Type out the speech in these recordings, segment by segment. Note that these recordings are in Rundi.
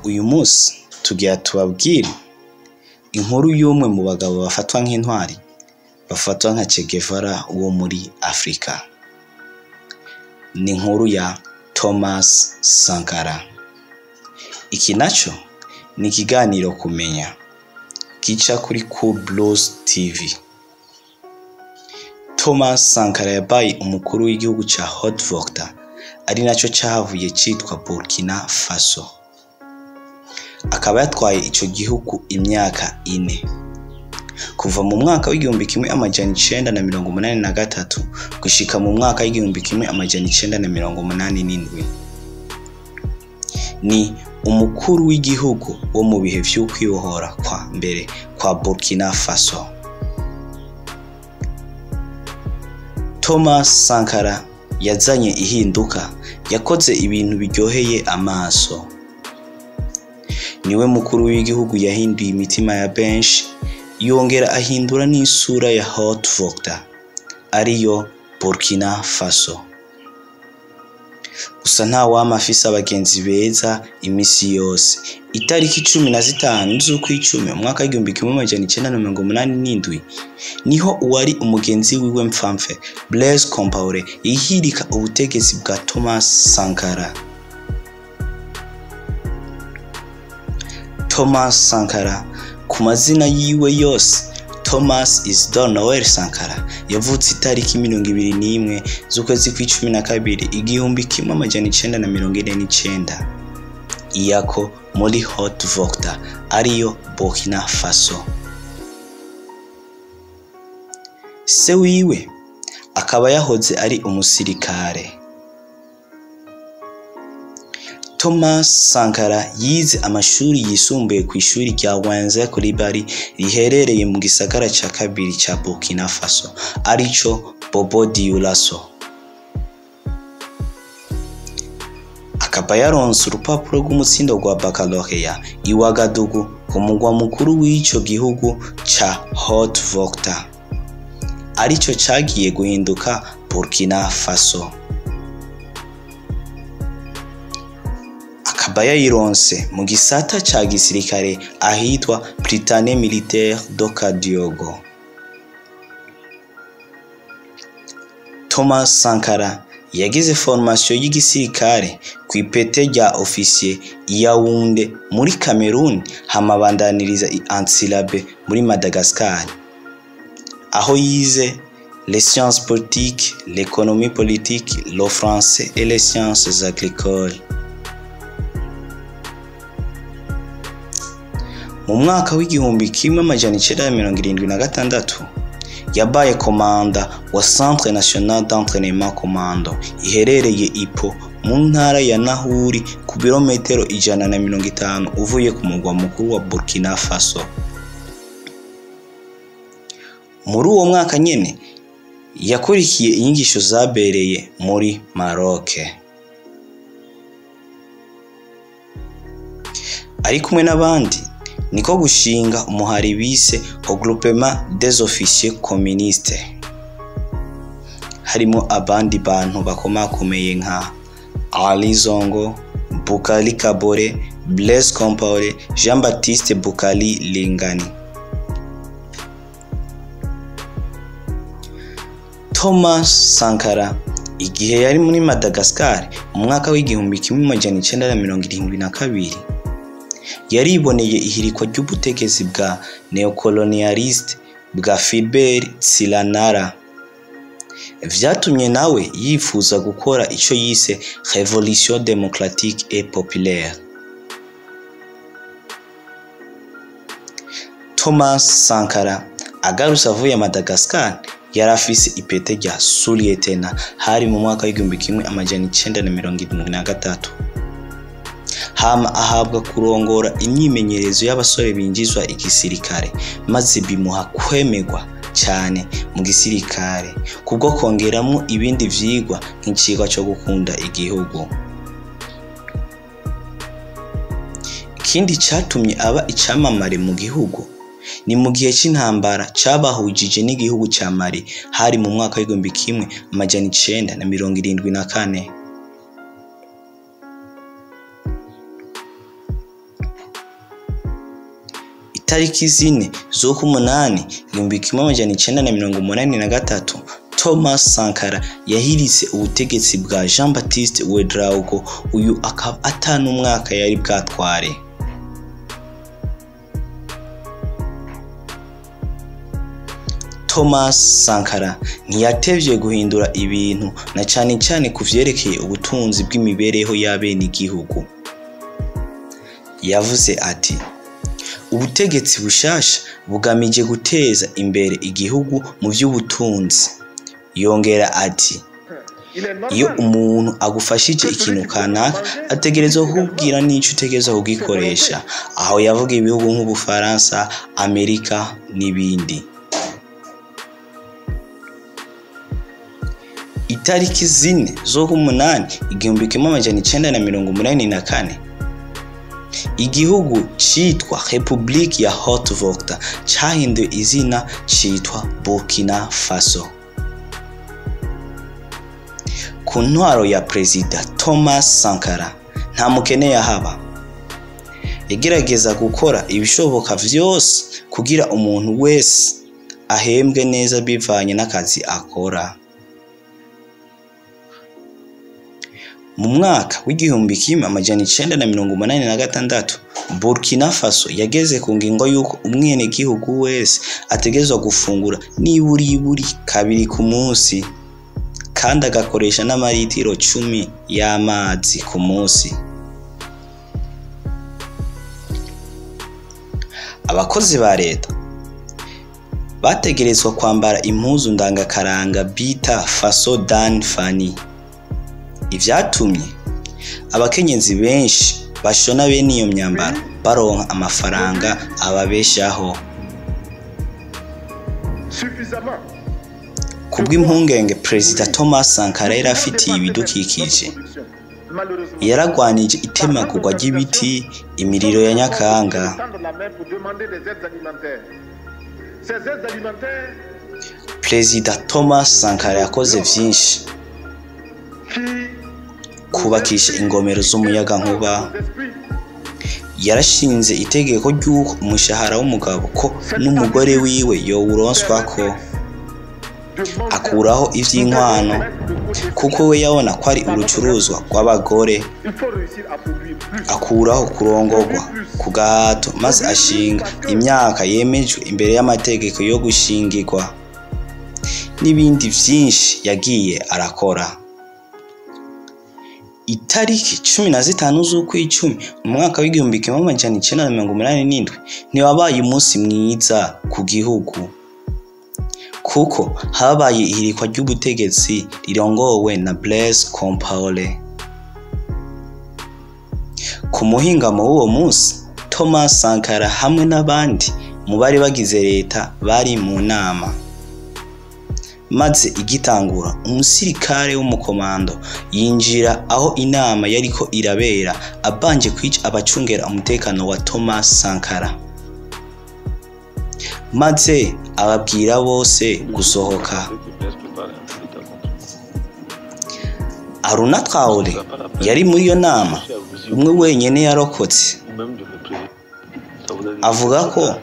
uyu munsi tugiye tubabwire inkuru y'umwe mu bagabo bafatwa nk'intwari, bafatwa nka Che Guevara wo muri Afrika. Ni inkuru ya Thomas Sankara. Iki naco ni ikiganiro kumenya gica kuri KURI TV. Thomas Sankara yabaye umukuru w'igihugu ca Haute-Volta, ari naco cahavuye citwa Burkina Faso. Akaba yatwaye ico gihugu imyaka 4. Kuva mu mwaka w'igihumbi kimwe amajana 983 gushika mu mwaka w'igihumbi kimwe amajana 987. Ni umukuru w'igihugu wo mu bihe vy'ukwibohora kwa mbere kwa Burkina Faso. Thomas Sankara yazanye ihinduka, yakoze ibintu biryoheye amaso. Niwe mukuru w'igihugu yahinduye imitima ya benshi, yongera ahindura n'isura ya Haute-Volta, ariyo Burkina Faso. Gusa nta wama afise abagenzi beza imisi yose. Itariki 15 z'ukwicumi umwaka w'igihumbi kimwe amajana 987 niho uwari umugenzi wiwe mpfamfe Blaise Compaoré yihirika ubutegetsi bwa Thomas Sankara. Thomas Sankara ku mazina yiwe yose, Thomas Isidore Noel Sankara, yavutse itariki 21 z'ukwezi kw'icumi na kabiri igihumbi kimwe amajana 949 iyako muri Haute-Volta, ariyo Burkina Faso. Se wiwe akaba yahoze ari umusirikare. Thomas Sankara yize amashuri yisumbuye ku ishuri rya Wenze kuri Bari riherereye mu gisagara ca kabiri ca Burkina Faso, arico Bobo Dioulasso. Akaba yaronse urupapuro rw'umutsindo rwa baccalaureat i Ouagadougou, ku mugwa mukuru w'ico gihugu ca Haute-Volta, arico cagiye guhinduka Burkina Faso. Akaba yayironse mu gisata ca gisirikare ahitwa Prytanée Militaire do Kadiogo. Thomas Sankara yagize formation y'igisirikare ku ipete rya officier i Yaoundé muri Cameroon, hamabandaniriza i Antsilabe muri Madagascar, aho yize les sciences politiques, l'économie politique, le français et les sciences agricoles. Mu mwaka w'igihumbi kimwe amajana 976 yabaye komanda wa Centre National d'Entraînement Commando iherereye Ipo mu ntara ya Nahuri, ku birometero 150 uvuye ku mugwa mukuru wa Burkina Faso. Muri uwo mwaka nyene yakurikiye inyigisho zabereye muri Maroc. Ari kumwe n'abandi niko gushinga umuhari bise Regroupement des officiers communistes, harimo abandi bantu bakomakomeye nka Ali Zongo, Bukali Kabore, Blaise Compaoré, Jean-Baptiste Bukali Lingani. Thomas Sankara igihe yari muri Madagascar mu mwaka w'igihumbi kimwe amajana 972 yariboneye ihirikwa ry'ubutegetsi bwa neocolonialiste bwa Philbert Tsilanara. Vyatumye nawe yifuza gukora ico yise Révolution démocratique et populaire. Thomas Sankara agarutse avuye Madagascar yarafise ipete rya sous-lieutenant hari mu mwaka w'igihumbi kimwe amajana 973. Hama ahabwa kurongora imyimenyerezo y'abasore binjizwa igisirikare, maze bimuha kwemegwa cyane mu gisirikare kubwo kongeramo ibindi vyigwa nk'icigwa cyo gukunda igihugu. Ikindi catumye aba icamamare mu gihugu ni mu gihe c'intambara cabahujije n'igihugu ca Mali hari mu mwaka w'igihumbi kimwe amajana 974. itariki 4 z'ukumunani 1983 Thomas Sankara yahiritse ubutegetsi bwa Jean-Baptiste Ouedraogo, uyu akaba atanu umwaka yari bwatware. Thomas Sankara ntiyatevye guhindura ibintu na cyane kuvyerekeye ubutunzi bw'imibereho y'abene igihugu. Yavuze ati, ubutegetsi bushasha bugamije guteza imbere igihugu mu by'ubutunzi. Yongera ati, iyo umuntu agufashije ikintu kanaka ategerezwa kukubwira n'icyo utegerezwa kugikoresha. Aho yavuga ibihugu nk'Ubufaransa, Amerika n'ibindi. Itariki 4 z'ukumunani 1984 igihugu citwa Republique ya Haute-Volta cahinduye izina citwa Burkina Faso. Ku ntwaro ya Perezida Thomas Sankara nta mukene yahaba. Yagerageza gukora ibishoboka vyose kugira umuntu wese ahembwe neza bivanye n'akazi akora. Mu mwaka w'1986 Burkina Faso yageze ku ngingo yuko umwene gihugu wese ategezwa gufungura niburi kabiri ku munsi kandi agakoresha n'amaritiro 10 y'amazi ku munsi. Abakozi ba leta bategerezwa kwambara impuzu ndangakaranga bita faso dan fani. Ivyatumye abakenyezi benshi bashona bene iyo myambaro baronka amafaranga ababeshaho. Kubw'impungenge Perezida Thomas Sankara yarafitiye ibidukikije, yaragwanije itemagurwa ry'ibiti, imiriro ya Nyakanga. Perezida Thomas Sankara yakoze vyinshi: kubakisha ingomero z'umuyaga nkuba, yarashinze itegeko ry'uko umushahara w'umugabo ko n'umugore wiwe yowuronswa ko, akuraho ivy'inkwano kuko we yabona ko ari urucuruzwa rw'abagore, akuraho kurongorwa ku gahato maze ashinga imyaka yemejwe imbere y'amategeko yo gushingirwa, n'ibindi vyinshi yagiye arakora. Itariki 15 z'ukwicumi mu mwaka w'1987 ntiwabaye umunsi mwiza ku gihugu, kuko habaye ihirikwa ry'ubutegetsi rirongowe na Blaise Compaoré. Ku muhingamo w'uwo munsi Thomas Sankara hamwe n'abandi mu bari bagize leta bari mu nama, maze igitangura umusirikare w'umukomando yinjira aho inama yariko irabera abanje kwica abacungera umutekano wa Thomas Sankara, maze ababwira bose gusohoka. Aruna Traoré yari muri iyo nama, umwe wenyene yarokotse. Avuga ko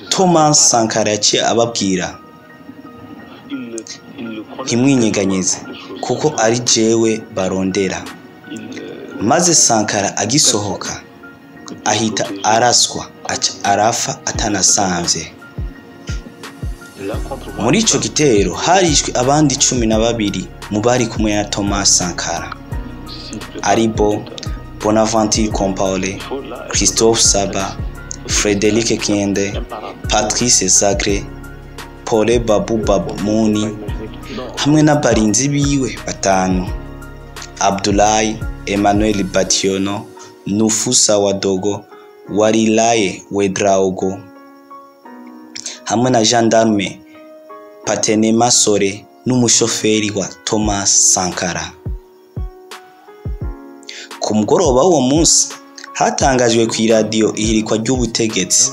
Thomas Sankara yaciye ababwira, ntimwinyeganyeze kuko ari jewe barondera. Maze Sankara agisohoka ahita araswa, aca arafa atanasanvye. Muri ico gitero harishwe abandi 12 mu bari kumwe na Thomas Sankara, aribo Bonaventure Compaoré, Christophe Saba, Frédéric Kiende, Patrice Zagre, Paul Babu Muni hamwe n'abarinzi biwe batanu: Abdoulaye Emmanuel Bationo, Nufusa Wadogo, Warilaye Ouedraogo hamwe na gendarme Patene Masore n'umushoferi wa Thomas Sankara. Ku mugoroba w'uwo munsi hatangajwe ku radio ihirikwa ry'ubutegetsi.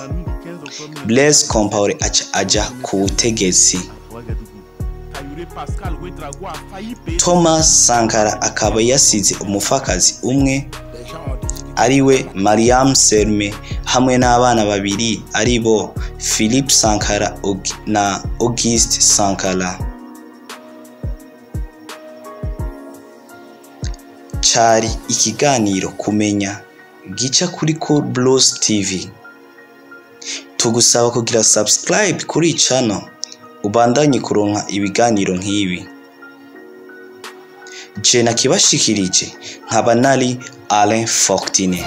Blaise Compaoré aja ku butegetsi. Thomas Sankara akaba yasize umufakazi umwe ariwe Mariam Selme hamwe n'abana babiri aribo Philippe Sankara na Auguste Sankara. Cari ikiganiro kumenya gica kuri KURI TV. Tugusaba kugira subscribe kuri channel ubandanye kuronka ibiganiro nk'ibi. Je nakibashikirije nkaba nari Alain Fortuned.